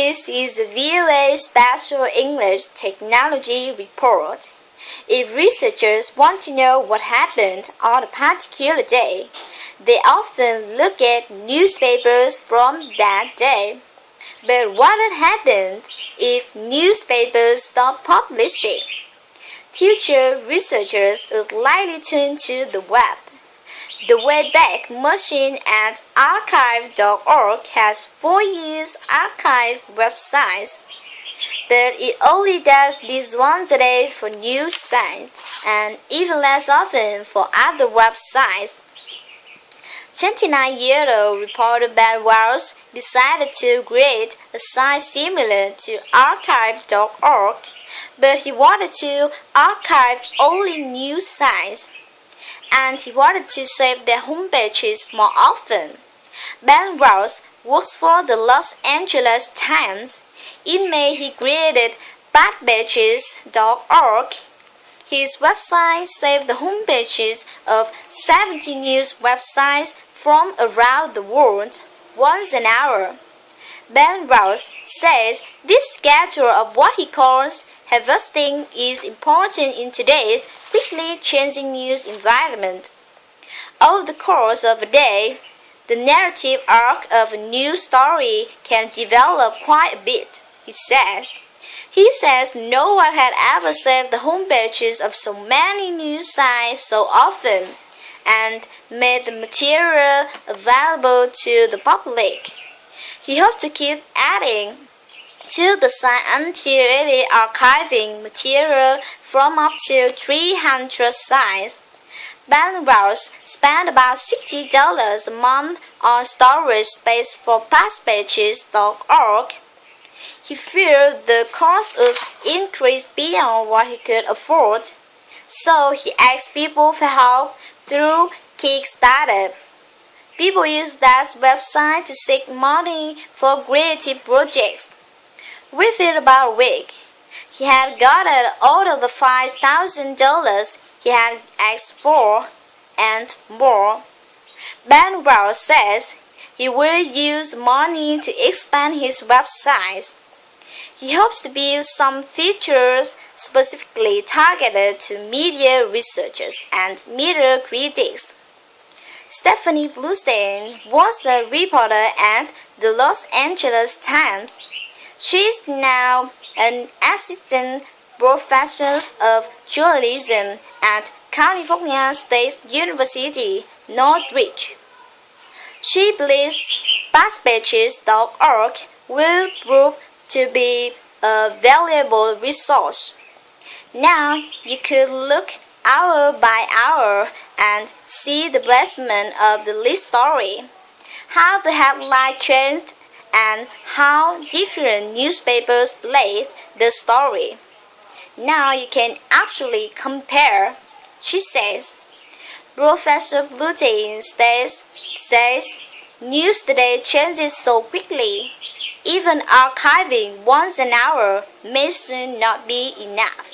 This is the VOA Special English Technology Report. If researchers want to know what happened on a particular day, they often look at newspapers from that day. But what had happened if newspapers stopped publishing? Future researchers would likely turn to the web. The Wayback Machine at archive.org has 4 years archive websites, but it only does this once a day for news sites and even less often for other websites. 29-year-old reporter Ben Wells decided to create a site similar to archive.org, but he wanted to archive only news sites, and he wanted to save their homepages more often. Ben Wells works for the Los Angeles Times. In May, he created backpages.org. His website saved the homepages of 70 news websites from around the world once an hour. Ben Wells says this schedule of what he calls harvesting is important in today's quickly changing news environment. Over the course of a day, the narrative arc of a news story can develop quite a bit, he says. He says no one had ever saved the homepages of so many news sites so often and made the material available to the public. He hopes to keep adding to the site until it is archiving material from up to 300 sites. Ben Wells spent about $60 a month on storage space for backpages.org. He feared the cost would increase beyond what he could afford, so he asked people for help through Kickstarter. People use that website to seek money for creative projects. Within about a week, he had gotten all of the $5,000 he had asked for and more. Ben Wells says he will use money to expand his website. He hopes to build some features specifically targeted to media researchers and media critics. Stephanie Bluestein was a reporter at the Los Angeles Times. She is now an assistant professor of journalism at California State University, Northridge. She believes backpages.org will prove to be a valuable resource. Now you could look hour by hour and see the placement of the lead story, how the headline changed, and how different newspapers played the story. Now you can actually compare, she says. Professor Bluestein says news today changes so quickly. Even archiving once an hour may soon not be enough.